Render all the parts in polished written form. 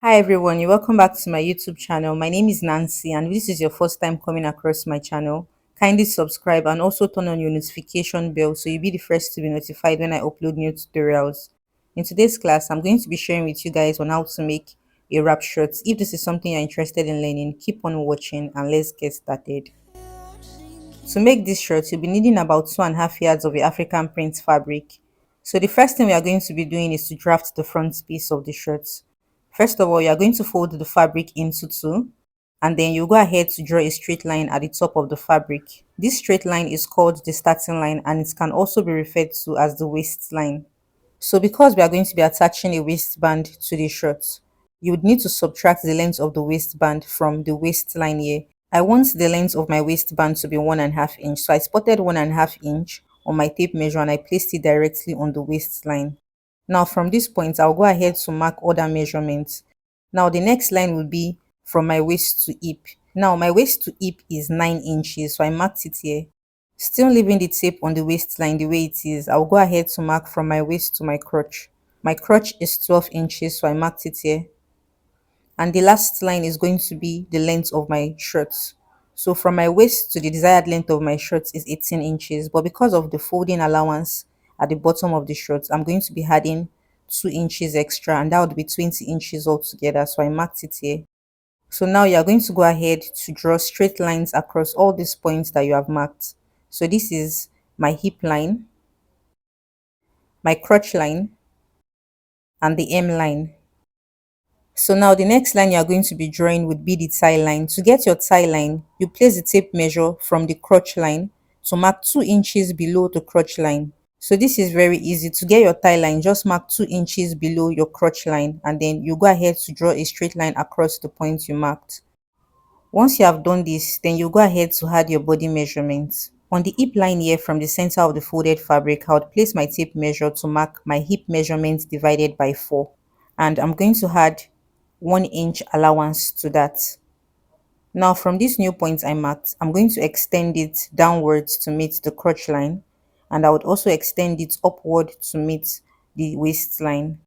Hi everyone, you're welcome back to my YouTube channel. My name is Nancy, and if this is your first time coming across my channel. Kindly subscribe and also turn on your notification bell so you'll be the first to be notified when I upload new tutorials. In today's class, I'm going to be sharing with you guys on how to make a wrap shirt. If this is something you're interested in learning, keep on watching and let's get started. To make this shirt, you'll be needing about 2.5 yards of your African print fabric. So the first thing we are going to be doing is to draft the front piece of the shirt. First of all, you are going to fold the fabric into two, and then you go ahead to draw a straight line at the top of the fabric. This straight line is called the starting line, and it can also be referred to as the waistline. So because we are going to be attaching a waistband to the shirt, you would need to subtract the length of the waistband from the waistline here. I want the length of my waistband to be 1.5 inch. So I spotted 1.5 inch on my tape measure and I placed it directly on the waistline. Now from this point, I'll go ahead to mark other measurements. Now the next line will be from my waist to hip. Now my waist to hip is 9 inches, so I marked it here. Still leaving the tape on the waistline the way it is, I'll go ahead to mark from my waist to my crotch. My crotch is 12 inches, so I marked it here. And the last line is going to be the length of my shirt. So from my waist to the desired length of my shirt is 18 inches, but because of the folding allowance at the bottom of the shirt, I'm going to be adding 2 inches extra, and that would be 20 inches altogether, so I marked it here. So now you are going to go ahead to draw straight lines across all these points that you have marked. So this is my hip line, my crotch line, and the M line. So now the next line you are going to be drawing would be the tie line. To get your tie line, you place the tape measure from the crotch line to mark 2 inches below the crotch line. So this is very easy. To get your tie line, just mark 2 inches below your crotch line, and then you go ahead to draw a straight line across the point you marked. Once you have done this, then you go ahead to add your body measurements. On the hip line here from the center of the folded fabric, I would place my tape measure to mark my hip measurement divided by 4. And I'm going to add 1 inch allowance to that. Now from this new point I marked, I'm going to extend it downwards to meet the crotch line, and I would also extend it upward to meet the waistline.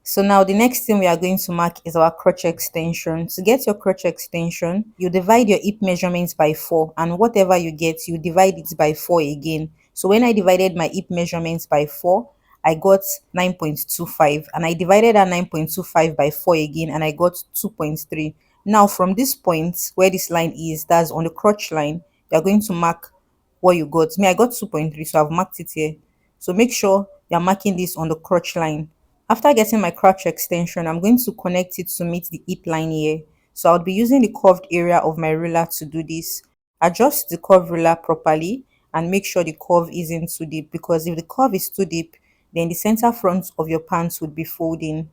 So now the next thing we are going to mark is our crotch extension. To get your crotch extension, you divide your hip measurements by 4, and whatever you get, you divide it by 4 again. So when I divided my hip measurements by 4, I got 9.25, and I divided that 9.25 by 4 again and I got 2.3. Now from this point where this line is, that's on the crotch line, you're going to mark what you got. Me, I got 2.3, so I've marked it here. So make sure you're marking this on the crotch line. After getting my crotch extension, I'm going to connect it to meet the hip line here. So I'll be using the curved area of my ruler to do this. Adjust the curved ruler properly and make sure the curve isn't too deep, because if the curve is too deep, then the center front of your pants would be folding.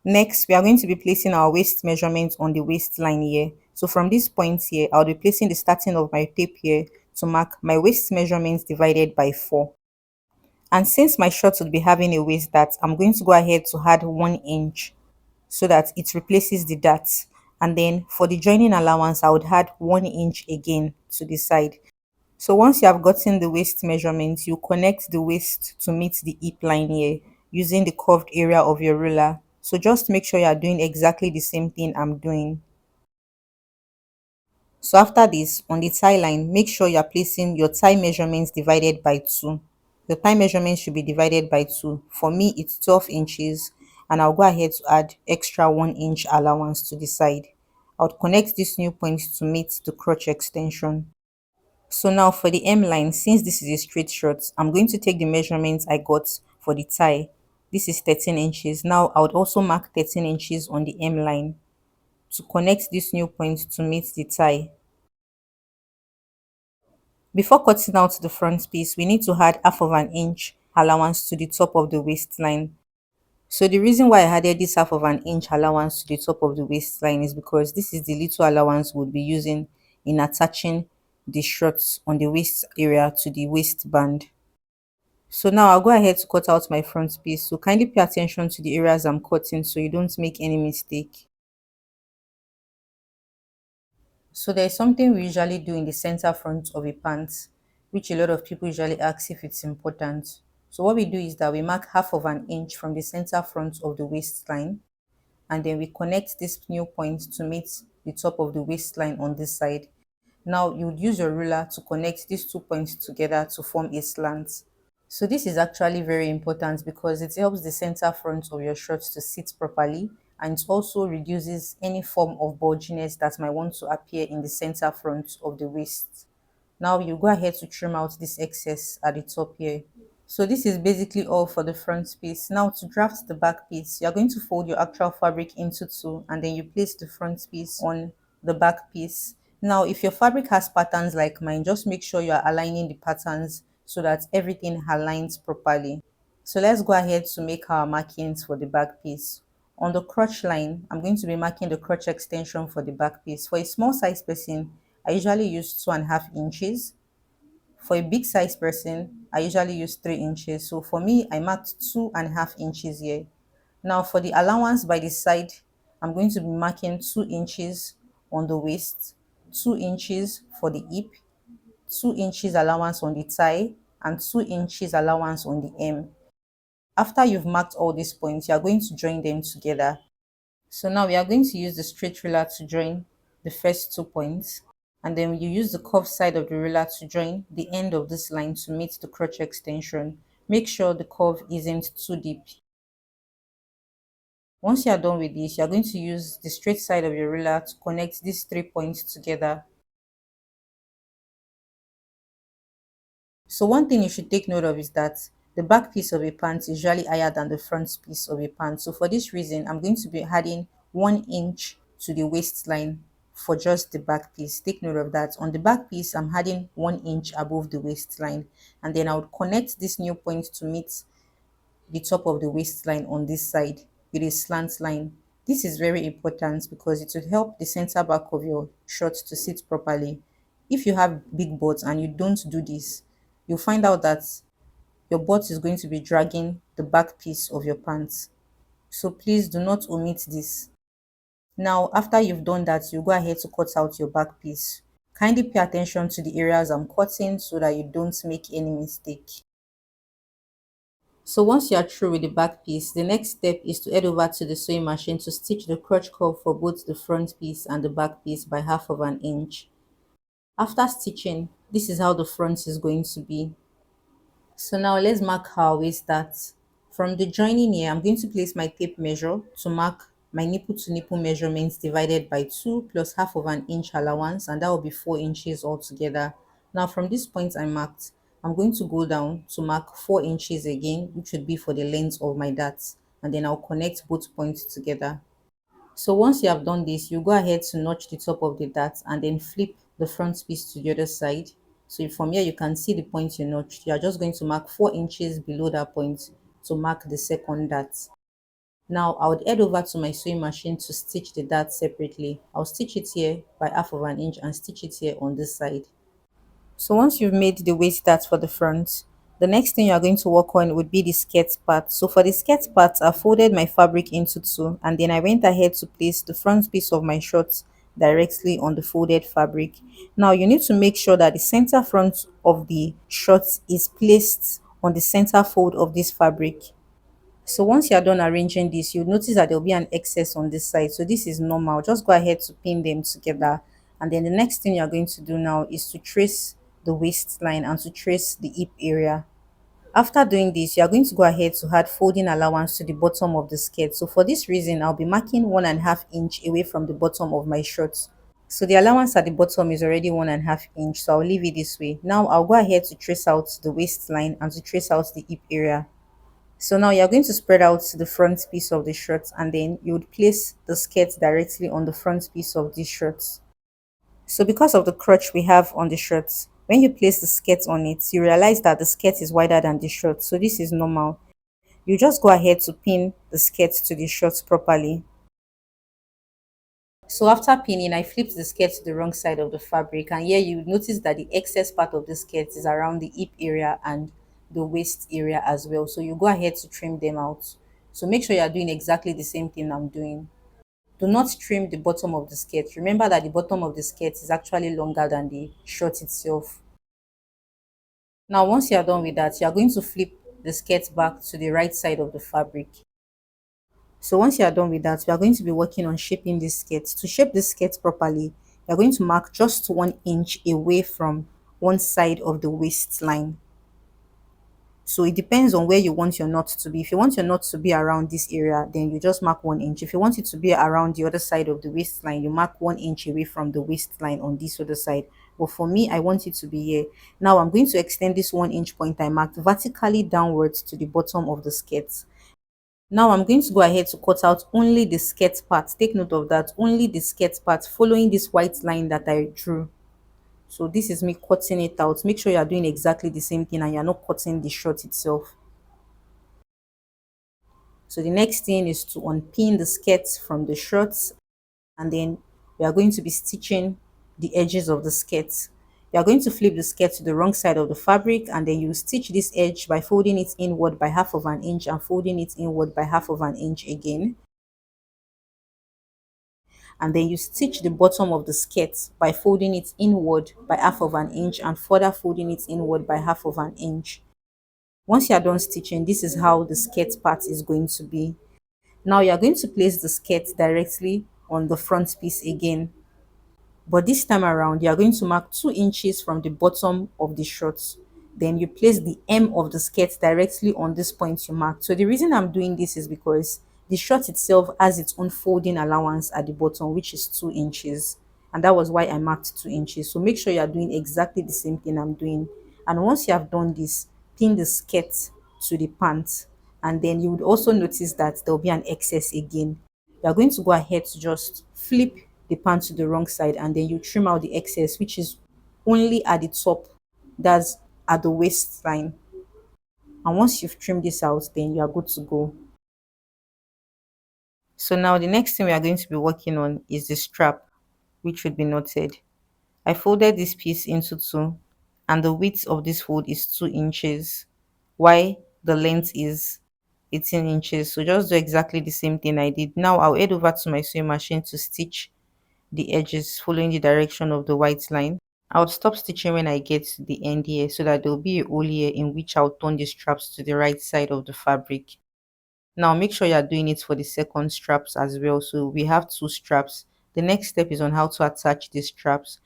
Next, we are going to be placing our waist measurement on the waistline here. So from this point here, I'll be placing the starting of my tape here to mark my waist measurements divided by 4. And since my shirt would be having a waist dart, I'm going to go ahead to add 1 inch so that it replaces the dart. And then for the joining allowance, I would add 1 inch again to the side. So once you have gotten the waist measurement, you connect the waist to meet the hip line here using the curved area of your ruler. So just make sure you are doing exactly the same thing I'm doing. So after this, on the tie line, make sure you are placing your tie measurements divided by 2. The tie measurement should be divided by 2. For me, it's 12 inches, and I'll go ahead to add extra 1 inch allowance to the side. I'll connect this new point to meet the crotch extension. So now for the M line, since this is a straight shirt, I'm going to take the measurements I got for the tie. This is 13 inches. Now I would also mark 13 inches on the M line to connect this new point to meet the tie. Before cutting out the front piece, we need to add half of an inch allowance to the top of the waistline. So the reason why I added this half of an inch allowance to the top of the waistline is because this is the little allowance we'll be using in attaching the shorts on the waist area to the waistband. So now I'll go ahead to cut out my front piece. So kindly pay attention to the areas I'm cutting so you don't make any mistake. So there's something we usually do in the center front of a pant, which a lot of people usually ask if it's important. So what we do is that we mark half of an inch from the center front of the waistline, and then we connect this new point to meet the top of the waistline on this side. Now you would use your ruler to connect these 2 points together to form a slant. So this is actually very important because it helps the center front of your shirt to sit properly, and it also reduces any form of bulginess that might want to appear in the center front of the waist. Now you go ahead to trim out this excess at the top here. So this is basically all for the front piece. Now to draft the back piece, you're going to fold your actual fabric into two, and then you place the front piece on the back piece. Now if your fabric has patterns like mine, just make sure you are aligning the patterns so that everything aligns properly. So let's go ahead to make our markings for the back piece. On the crotch line, I'm going to be marking the crotch extension for the back piece. For a small size person, I usually use 2.5 inches. For a big size person, I usually use 3 inches. So for me, I marked 2.5 inches here. Now for the allowance by the side, I'm going to be marking 2 inches on the waist, 2 inches for the hip, 2 inches allowance on the thigh, and 2 inches allowance on the hem. After you've marked all these points, you are going to join them together. So now we are going to use the straight ruler to join the first 2 points, and then you use the curved side of the ruler to join the end of this line to meet the crotch extension. Make sure the curve isn't too deep. Once you are done with this, you are going to use the straight side of your ruler to connect these 3 points together. So one thing you should take note of is that the back piece of a pant is usually higher than the front piece of a pant. So for this reason, I'm going to be adding 1 inch to the waistline for just the back piece. Take note of that. On the back piece, I'm adding 1 inch above the waistline, and then I would connect this new point to meet the top of the waistline on this side with a slant line. This is very important because it will help the center back of your shirt to sit properly. If you have big butts and you don't do this, you'll find out that your butt is going to be dragging the back piece of your pants. So please do not omit this. Now, after you've done that, you go ahead to cut out your back piece. Kindly pay attention to the areas I'm cutting so that you don't make any mistake. So once you are through with the back piece, the next step is to head over to the sewing machine to stitch the crotch curve for both the front piece and the back piece by half of an inch. After stitching, this is how the front is going to be. So now let's mark our waist dart. From the joining here, I'm going to place my tape measure to mark my nipple to nipple measurements divided by 2 plus half of an inch allowance, and that will be 4 inches altogether. Now from this point I marked, I'm going to go down to mark 4 inches again, which would be for the length of my darts, and then I'll connect both points together. So once you have done this, you go ahead to notch the top of the dart and then flip the front piece to the other side. So from here you can see the point you notched. You are just going to mark 4 inches below that point to mark the second dart. Now I would head over to my sewing machine to stitch the dart separately. I'll stitch it here by half of an inch and stitch it here on this side. So once you've made the waist dart for the front, the next thing you are going to work on would be the skirt part. So for the skirt part, I folded my fabric into two, and then I went ahead to place the front piece of my shorts directly on the folded fabric. Now you need to make sure that the center front of the shorts is placed on the center fold of this fabric. So once you're done arranging this, you'll notice that there'll be an excess on this side. So this is normal. Just go ahead to pin them together. And then the next thing you're going to do now is to trace the waistline and to trace the hip area. After doing this, you are going to go ahead to add folding allowance to the bottom of the skirt. So for this reason, I'll be marking 1.5 inch away from the bottom of my shirt. So the allowance at the bottom is already 1.5 inch. So I'll leave it this way. Now I'll go ahead to trace out the waistline and to trace out the hip area. So now you're going to spread out the front piece of the shirt, and then you would place the skirt directly on the front piece of the shirt. So because of the crotch we have on the shirt, when you place the skirt on it, you realize that the skirt is wider than the shirt. So this is normal. You just go ahead to pin the skirt to the shirt properly. So after pinning, I flipped the skirt to the wrong side of the fabric, and here you notice that the excess part of the skirt is around the hip area and the waist area as well. So you go ahead to trim them out. So make sure you are doing exactly the same thing I'm doing. Do not trim the bottom of the skirt. Remember that the bottom of the skirt is actually longer than the shirt itself. Now once you are done with that, you are going to flip the skirt back to the right side of the fabric. So once you are done with that, we are going to be working on shaping this skirt. To shape this skirt properly, you are going to mark just 1 inch away from one side of the waistline. So it depends on where you want your knot to be. If you want your knot to be around this area, then you just mark 1 inch. If you want it to be around the other side of the waistline, you mark 1 inch away from the waistline on this other side. But for me, I want it to be here. Now I'm going to extend this 1 inch point I marked vertically downwards to the bottom of the skirt. Now I'm going to go ahead to cut out only the skirt part. Take note of that, only the skirt part following this white line that I drew. So this is me cutting it out. Make sure you are doing exactly the same thing and you're not cutting the short itself. So the next thing is to unpin the skirt from the shorts, and then we are going to be stitching the edges of the skirt. You are going to flip the skirt to the wrong side of the fabric, and then you stitch this edge by folding it inward by 1/2 inch and folding it inward by 1/2 inch again. And then you stitch the bottom of the skirt by folding it inward by 1/2 inch and further folding it inward by 1/2 inch. Once you are done stitching, this is how the skirt part is going to be. Now you are going to place the skirt directly on the front piece again. But this time around, you are going to mark 2 inches from the bottom of the shorts. Then you place the hem of the skirt directly on this point you marked. So the reason I'm doing this is because the short itself has its own folding allowance at the bottom, which is 2 inches. And that was why I marked 2 inches. So make sure you are doing exactly the same thing I'm doing. And once you have done this, pin the skirt to the pant. And then you would also notice that there will be an excess again. You are going to go ahead to just flip the pant to the wrong side, and then you trim out the excess, which is only at the top, that's at the waistline. And once you've trimmed this out, then you are good to go. So now the next thing we are going to be working on is the strap, which should be knotted. I folded this piece into two, and the width of this fold is 2 inches, while the length is 18 inches. So just do exactly the same thing I did. Now I'll head over to my sewing machine to stitch the edges following the direction of the white line. I'll stop stitching when I get to the end here, so that there will be a hole here in which I'll turn the straps to the right side of the fabric. Now make sure you're doing it for the second straps as well. So we have two straps. The next step is on how to attach these straps.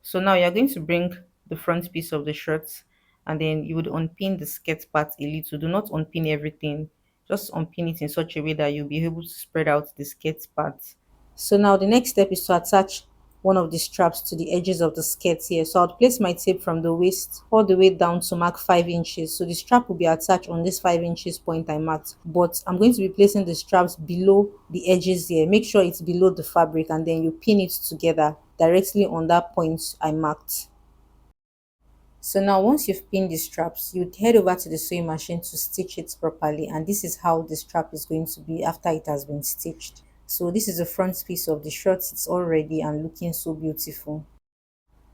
So now you're going to bring the front piece of the shirt, and then you would unpin the skirt part a little. Do not unpin everything. Just unpin it in such a way that you'll be able to spread out the skirt part. So now the next step is to attach one of the straps to the edges of the skirt here. So I'll place my tape from the waist all the way down to mark 5 inches. So the strap will be attached on this 5 inches point I marked, but I'm going to be placing the straps below the edges here. Make sure it's below the fabric, and then you pin it together directly on that point I marked. So now once you've pinned the straps, you'd head over to the sewing machine to stitch it properly, and this is how the strap is going to be after it has been stitched. So this is the front piece of the shirt. It's all ready and looking so beautiful.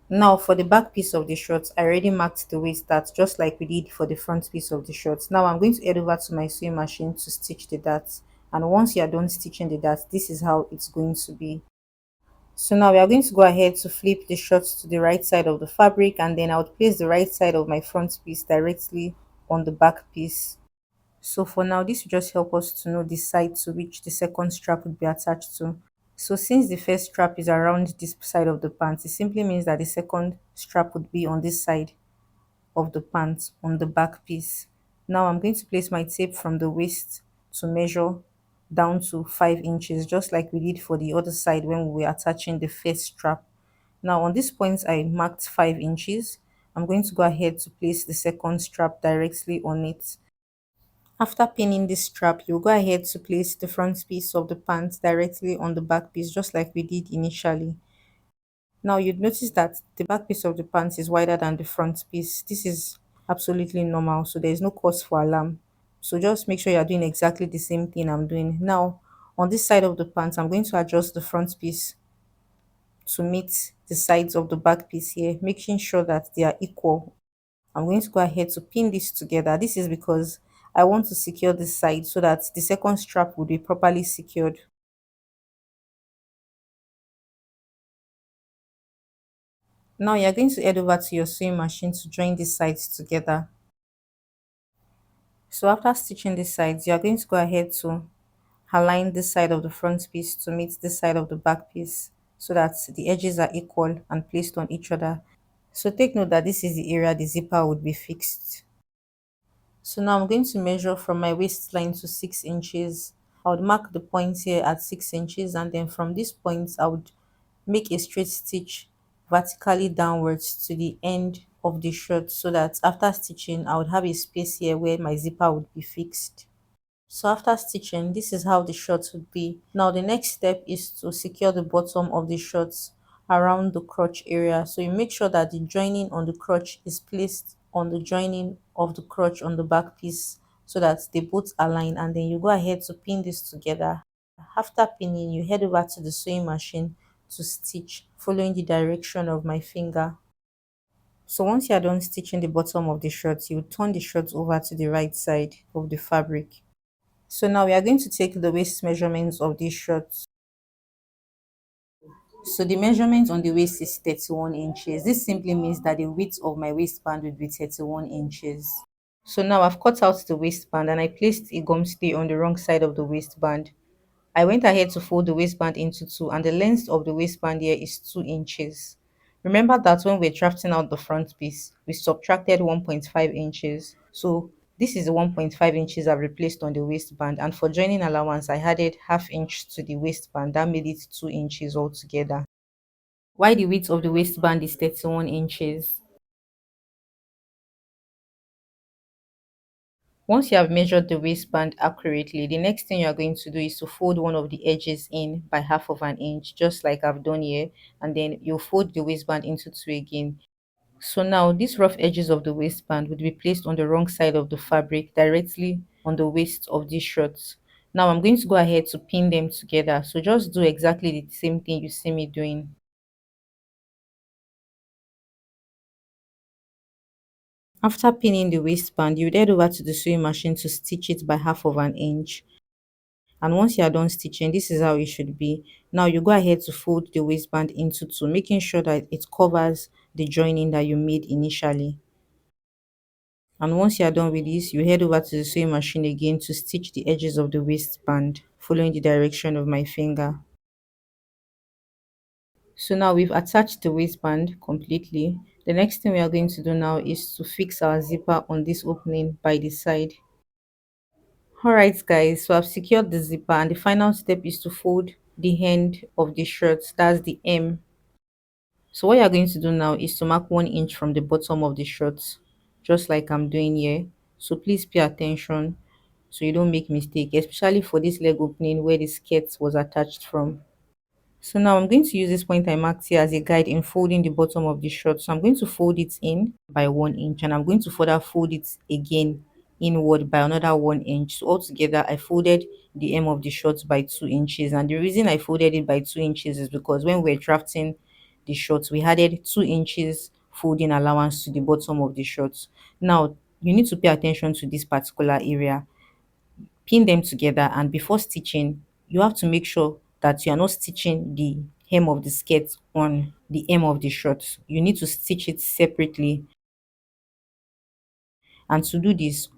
Now for the back piece of the shirt, I already marked the waist dart just like we did for the front piece of the shirt. Now I'm going to head over to my sewing machine to stitch the darts, and once you are done stitching the darts, this is how it's going to be. So now we are going to go ahead to flip the shirt to the right side of the fabric, and then I would place the right side of my front piece directly on the back piece. So for now, this will just help us to know the side to which the second strap would be attached to. So since the first strap is around this side of the pants, it simply means that the second strap would be on this side of the pants on the back piece. Now I'm going to place my tape from the waist to measure down to 5 inches, just like we did for the other side when we were attaching the first strap. Now on this point I marked 5 inches. I'm going to go ahead to place the second strap directly on it. After pinning this strap, you'll go ahead to place the front piece of the pants directly on the back piece, just like we did initially. Now you'd notice that the back piece of the pants is wider than the front piece. This is absolutely normal, so there is no cause for alarm. So just make sure you're doing exactly the same thing I'm doing. Now, on this side of the pants, I'm going to adjust the front piece to meet the sides of the back piece here, making sure that they are equal. I'm going to go ahead to pin this together. This is because I want to secure this side so that the second strap will be properly secured. Now you're going to head over to your sewing machine to join these sides together. So after stitching the sides, you are going to go ahead to align this side of the front piece to meet this side of the back piece so that the edges are equal and placed on each other. So take note that this is the area the zipper would be fixed. So now I'm going to measure from my waistline to 6 inches. I would mark the point here at 6 inches, and then from this point I would make a straight stitch vertically downwards to the end of the shirt so that after stitching I would have a space here where my zipper would be fixed. So after stitching, this is how the short would be. Now the next step is to secure the bottom of the shorts around the crotch area. So you make sure that the joining on the crotch is placed on the joining of the crotch on the back piece so that they both align, and then you go ahead to pin this together. After pinning, you head over to the sewing machine to stitch following the direction of my finger. So once you're done stitching the bottom of the shirt, you turn the shirt over to the right side of the fabric. So now we are going to take the waist measurements of this shirt. So the measurement on the waist is 31 inches. This simply means that the width of my waistband would be 31 inches. So now I've cut out the waistband and I placed a gum stay on the wrong side of the waistband. I went ahead to fold the waistband into two, and the length of the waistband here is 2 inches. Remember that when we're drafting out the front piece, we subtracted 1.5 inches. So this is the 1.5 inches I've replaced on the waistband, and for joining allowance, I added half inch to the waistband. That made it 2 inches altogether. Why the width of the waistband is 31 inches. Once you have measured the waistband accurately, the next thing you are going to do is to fold one of the edges in by half of an inch, just like I've done here, and then you fold the waistband into two again. So now these rough edges of the waistband would be placed on the wrong side of the fabric directly on the waist of these shorts. Now I'm going to go ahead to pin them together. So just do exactly the same thing you see me doing. After pinning the waistband, you head over to the sewing machine to stitch it by half of an inch. And once you are done stitching, this is how it should be. Now you go ahead to fold the waistband into two, making sure that it covers the joining that you made initially. And once you are done with this, you head over to the sewing machine again to stitch the edges of the waistband following the direction of my finger. So now we've attached the waistband completely. The next thing we are going to do now is to fix our zipper on this opening by the side. Alright guys, so I've secured the zipper, and the final step is to fold the end of the shirt, that's the M. So what you're going to do now is to mark 1 inch from the bottom of the shirt, just like I'm doing here. So please pay attention so you don't make mistake, especially for this leg opening where the skirt was attached from. So now I'm going to use this point I marked here as a guide in folding the bottom of the shirt. So I'm going to fold it in by 1 inch, and I'm going to further fold it again inward by another 1 inch. So altogether I folded the hem of the shirt by 2 inches. And the reason I folded it by 2 inches is because when we're drafting the shorts, we added 2 inches folding allowance to the bottom of the shorts. Now you need to pay attention to this particular area. Pin them together, and before stitching you have to make sure that you are not stitching the hem of the skirt on the hem of the shirt. You need to stitch it separately, and to do this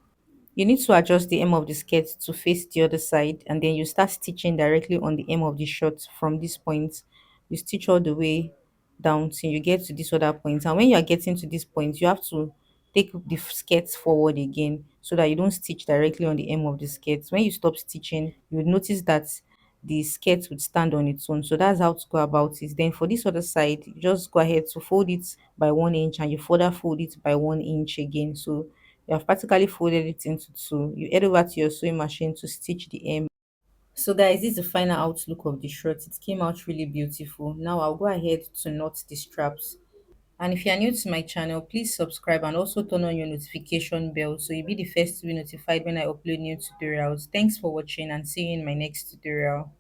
you need to adjust the hem of the skirt to face the other side, and then you start stitching directly on the hem of the shirt from this point. You stitch all the way down till you get to this other point. And when you are getting to this point, you have to take the skirt forward again so that you don't stitch directly on the hem of the skirt. When you stop stitching, you would notice that the skirt would stand on its own. So that's how to go about it. Then for this other side, you just go ahead to fold it by 1 inch, and you further fold it by 1 inch again. So you have practically folded it into two. You head over to your sewing machine to stitch the hem. So guys, this is the final outlook of the shirt. It came out really beautiful. Now I'll go ahead to knot the straps. And if you are new to my channel, please subscribe and also turn on your notification bell so you'll be the first to be notified when I upload new tutorials. Thanks for watching, and see you in my next tutorial.